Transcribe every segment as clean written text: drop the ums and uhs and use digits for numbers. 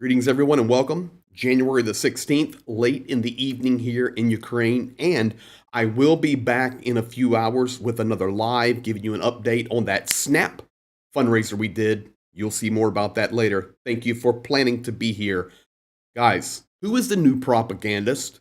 Greetings, everyone, and welcome. January the 16th, late in the evening here in Ukraine, and I will be back in a few hours with another live, giving you an update on that SNAP fundraiser we did. You'll see more about that later. Thank you for planning to be here. Guys, who is the new propagandist?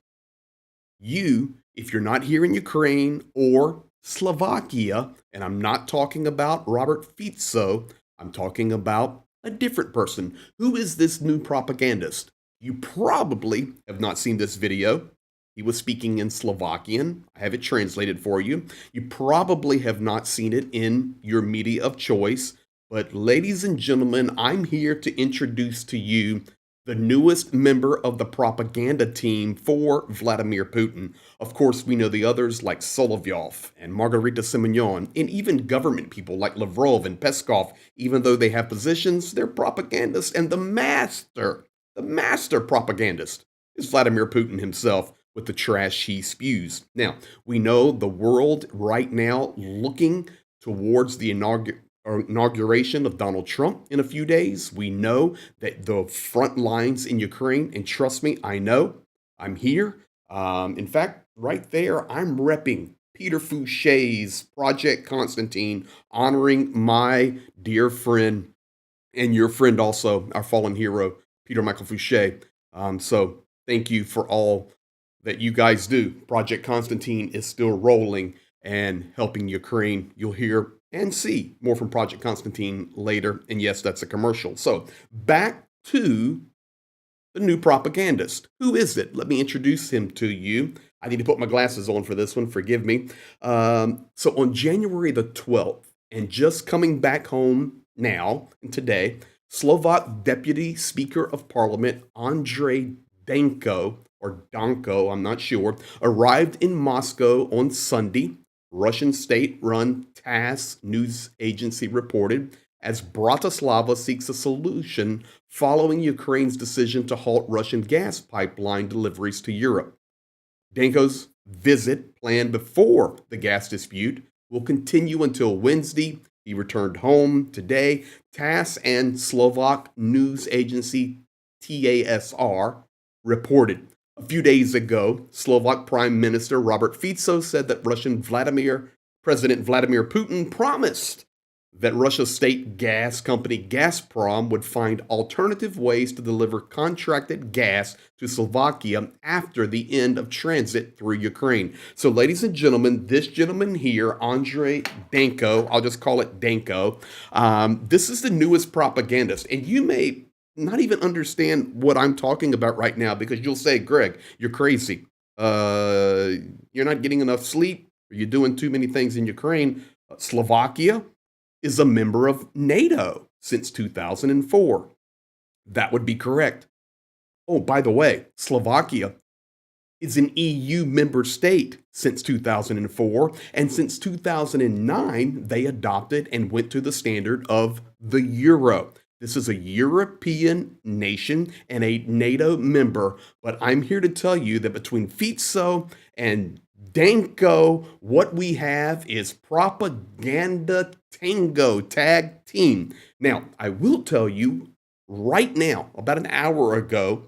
You, if you're not here in Ukraine or Slovakia, and I'm not talking about Robert Fico, I'm talking about a different person. Who is this new propagandist? You probably have not seen this video. He was speaking in Slovakian. I have it translated for you. You probably have not seen it in your media of choice. But ladies and gentlemen, I'm here to introduce to you the newest member of the propaganda team for Vladimir Putin. Of course, we know the others like Solovyov and Margarita Simonyan, and even government people like Lavrov and Peskov. Even though they have positions, they're propagandists, and the master propagandist is Vladimir Putin himself with the trash he spews. Now, we know the world right now looking towards the inauguration of Donald Trump in a few days. We know that the front lines in Ukraine, and trust me, I know, I'm here. In fact, right there, I'm repping Peter Fouché's Project Konstantin, honoring my dear friend and your friend also, our fallen hero, Peter Michael Fouché. So thank you for all that you guys do. Project Konstantin is still rolling and helping Ukraine. You'll hear and see more from Project Konstantin later. And yes, that's a commercial. So back to the new propagandist. Who is it? Let me introduce him to you. I need to put my glasses on for this one. Forgive me. So on January the 12th, and just coming back home now and today, Slovak Deputy Speaker of Parliament Andrei Danko, or Danko, I'm not sure, arrived in Moscow on Sunday. Russian state-run TASS news agency reported, as Bratislava seeks a solution following Ukraine's decision to halt Russian gas pipeline deliveries to Europe. Danko's visit, planned before the gas dispute, will continue until Wednesday. He returned home today. TASS and Slovak news agency TASR reported. A few days ago, Slovak Prime Minister Robert Fico said that Russian President Vladimir Putin promised that Russia's state gas company Gazprom would find alternative ways to deliver contracted gas to Slovakia after the end of transit through Ukraine. So, ladies and gentlemen, this gentleman here, Andrei Danko, I'll just call it Danko, this is the newest propagandist. And you may not even understand what I'm talking about right now because you'll say, Greg, you're crazy. You're not getting enough sleep. You're doing too many things in Ukraine. Slovakia is a member of NATO since 2004. That would be correct. Oh, by the way, Slovakia is an EU member state since 2004, and since 2009, they adopted and went to the standard of the euro. This is a European nation and a NATO member, but I'm here to tell you that between Fico and Danko, what we have is propaganda tango tag team. Now, I will tell you right now, about an hour ago,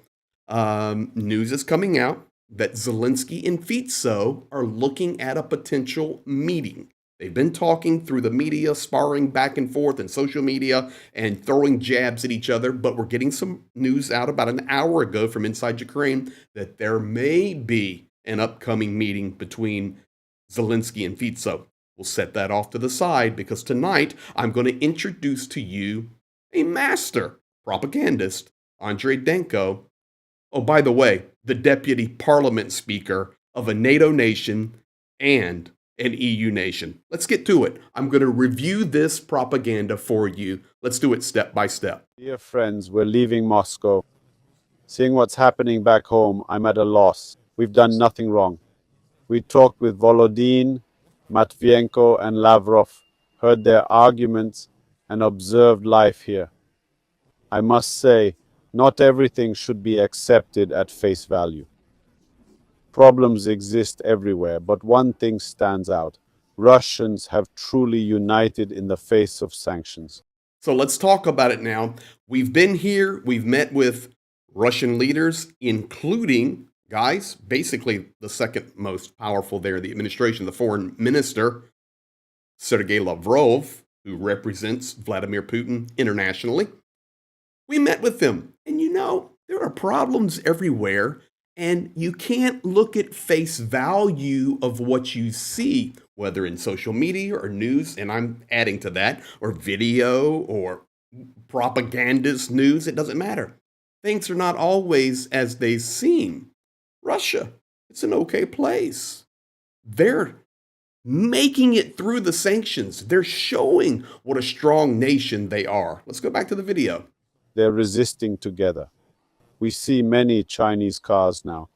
news is coming out that Zelensky and Fico are looking at a potential meeting. They've been talking through the media, sparring back and forth and social media and throwing jabs at each other. But we're getting some news out about an hour ago from inside Ukraine that there may be an upcoming meeting between Zelensky and Fico. We'll set that off to the side because tonight I'm going to introduce to you a master propagandist, Andrei Danko. Oh, by the way, the deputy parliament speaker of a NATO nation and an EU nation. Let's get to it. I'm going to review this propaganda for you. Let's do it step by step. Dear friends, we're leaving Moscow. Seeing what's happening back home, I'm at a loss. We've done nothing wrong. We talked with Volodin, Matvienko, and Lavrov, heard their arguments, and observed life here. I must say, not everything should be accepted at face value. Problems exist everywhere, but one thing stands out. Russians have truly united in the face of sanctions. So let's talk about it now. We've been here. We've met with Russian leaders, including, guys, basically the second most powerful there in the administration, the foreign minister, Sergei Lavrov, who represents Vladimir Putin internationally. We met with them, and there are problems everywhere, and you can't look at face value of what you see, whether in social media or news, and I'm adding to that, or video or propagandist news. It doesn't matter. Things are not always as they seem. Russia, it's an okay place. They're making it through the sanctions. They're showing what a strong nation they are. Let's go back to the video. They're resisting together. We see many Chinese cars now.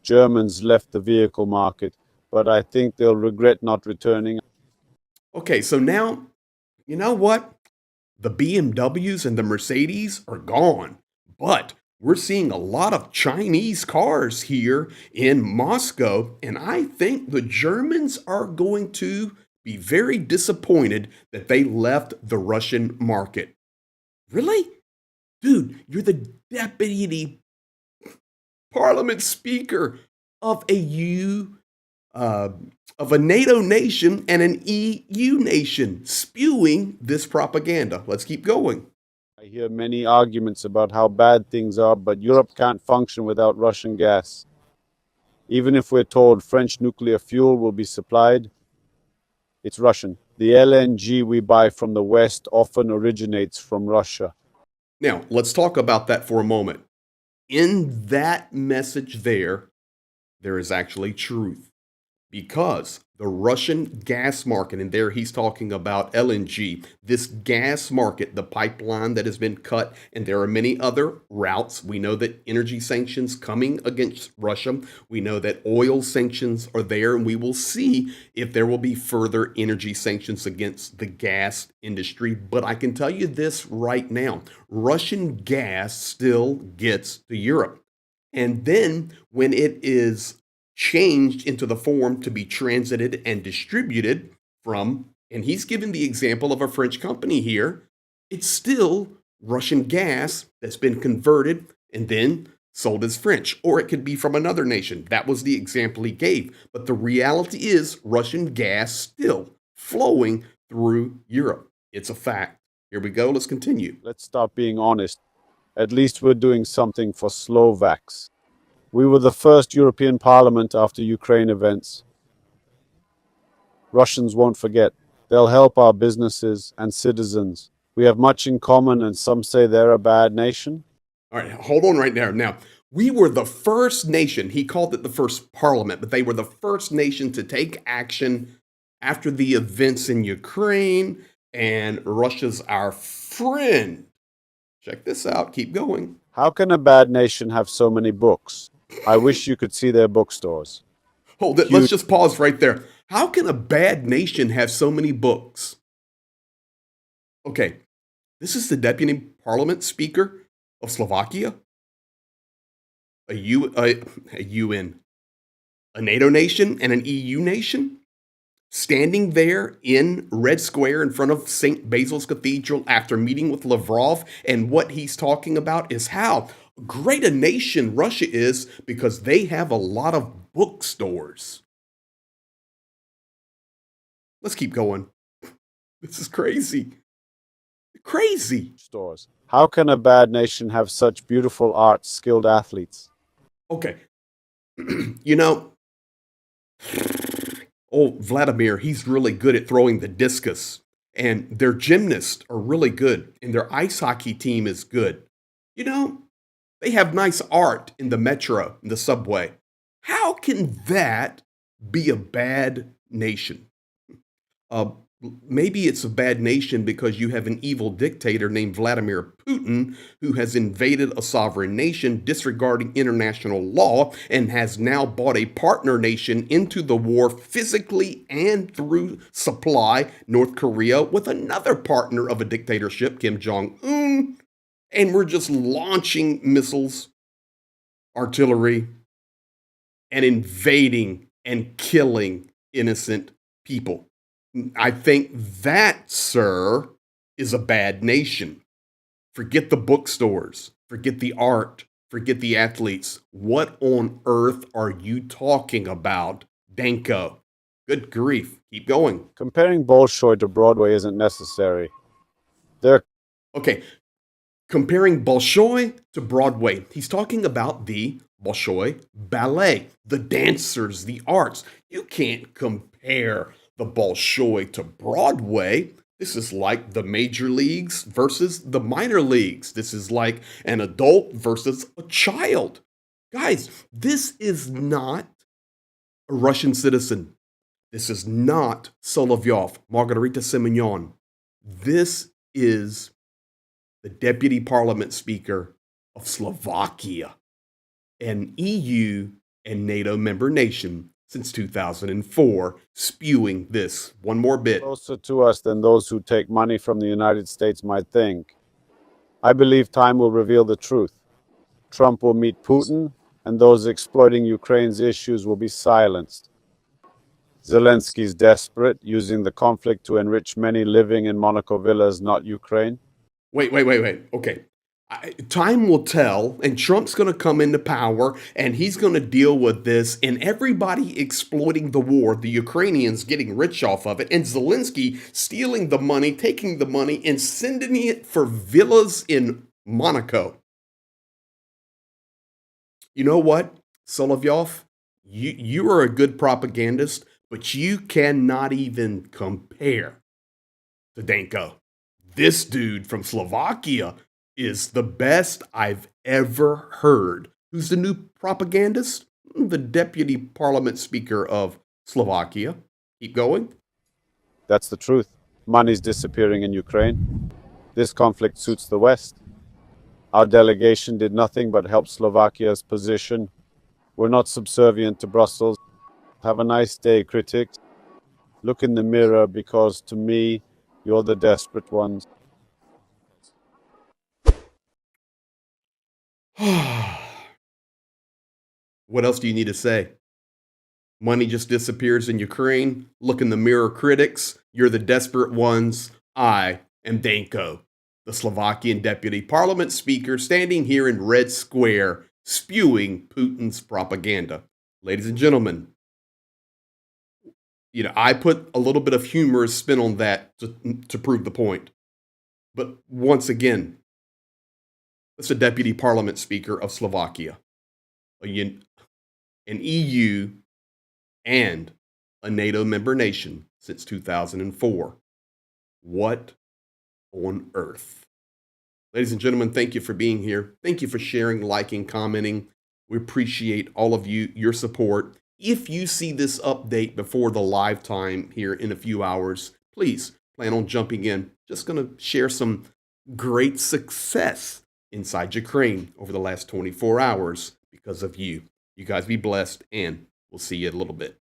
Germans left the vehicle market, but I think they'll regret not returning. Okay, so now, you know what? The BMWs and the Mercedes are gone, but we're seeing a lot of Chinese cars here in Moscow, and I think the Germans are going to be very disappointed that they left the Russian market. Really? Dude, you're the deputy parliament speaker of of a NATO nation and an EU nation spewing this propaganda. Let's keep going. I hear many arguments about how bad things are, but Europe can't function without Russian gas. Even if we're told French nuclear fuel will be supplied, it's Russian. The LNG we buy from the West often originates from Russia. Now, let's talk about that for a moment. In that message there is actually truth. Because the Russian gas market, and there he's talking about LNG, this gas market, the pipeline that has been cut, and there are many other routes. We know that energy sanctions coming against Russia. We know that oil sanctions are there, and we will see if there will be further energy sanctions against the gas industry. But I can tell you this right now, Russian gas still gets to Europe. And then when it is changed into the form to be transited and distributed from, and he's given the example of a French company here, it's still Russian gas that's been converted and then sold as French, or it could be from another nation. That was the example he gave. But the reality is Russian gas still flowing through Europe. It's a fact. Here we go. Let's continue. Let's stop being honest. At least we're doing something for Slovaks. We were the first European Parliament after Ukraine events. Russians won't forget. They'll help our businesses and citizens. We have much in common, and some say they're a bad nation. All right, hold on right there. Now, we were the first nation, he called it the first parliament, but they were the first nation to take action after the events in Ukraine, and Russia's our friend. Check this out. Keep going. How can a bad nation have so many books? I wish you could see their bookstores. Hold it. Let's just pause right there. How can a bad nation have so many books? Okay, this is the deputy parliament speaker of Slovakia, a UN, a NATO nation, and an EU nation, standing there in Red Square in front of St. Basil's Cathedral after meeting with Lavrov. And what he's talking about is how great a nation Russia is because they have a lot of bookstores. Let's keep going. This is crazy. Crazy. Stores. How can a bad nation have such beautiful art, skilled athletes? Okay. Vladimir, he's really good at throwing the discus. And their gymnasts are really good. And their ice hockey team is good. They have nice art in the metro, in the subway. How can that be a bad nation? Maybe it's a bad nation because you have an evil dictator named Vladimir Putin who has invaded a sovereign nation, disregarding international law, and has now brought a partner nation into the war physically and through supply, North Korea, with another partner of a dictatorship, Kim Jong-un. And we're just launching missiles, artillery, and invading and killing innocent people. I think that, sir, is a bad nation. Forget the bookstores. Forget the art. Forget the athletes. What on earth are you talking about, Danko? Good grief. Keep going. Comparing Bolshoi to Broadway isn't necessary. They're Okay, comparing Bolshoi to Broadway, he's talking about the Bolshoi ballet, the dancers, the arts. You can't compare the Bolshoi to Broadway. This is like the major leagues versus the minor leagues. This is like an adult versus a child. Guys, this is not a Russian citizen. This is not Solovyov, Margarita Simonyan. This is the Deputy Parliament Speaker of Slovakia, an EU and NATO member nation since 2004, spewing this. One more bit. closer to us than those who take money from the United States might think. I believe time will reveal the truth. Trump will meet Putin, and those exploiting Ukraine's issues will be silenced. Zelensky's desperate, using the conflict to enrich many living in Monaco villas, not Ukraine. Wait. Okay. Time will tell, and Trump's going to come into power, and he's going to deal with this, and everybody exploiting the war, the Ukrainians getting rich off of it, and Zelensky stealing the money, taking the money, and sending it for villas in Monaco. You know what, Solovyov? You are a good propagandist, but you cannot even compare to Danko. This dude from Slovakia is the best I've ever heard. Who's the new propagandist? The Deputy Parliament Speaker of Slovakia. Keep going. That's the truth. Money's disappearing in Ukraine. This conflict suits the West. Our delegation did nothing but help Slovakia's position. We're not subservient to Brussels. Have a nice day, critics. Look in the mirror because, to me, you're the desperate ones. What else do you need to say? Money just disappears in Ukraine. Look in the mirror, critics. You're the desperate ones. I am Danko, the Slovakian Deputy Parliament Speaker, standing here in Red Square, spewing Putin's propaganda. Ladies and gentlemen, I put a little bit of humorous spin on that to prove the point. But once again, that's the Deputy Parliament Speaker of Slovakia, an EU and a NATO member nation since 2004. What on earth? Ladies and gentlemen, thank you for being here. Thank you for sharing, liking, commenting. We appreciate all of you, your support. If you see this update before the live time here in a few hours, please plan on jumping in. Just going to share some great success inside Ukraine over the last 24 hours because of you. You guys be blessed, and we'll see you in a little bit.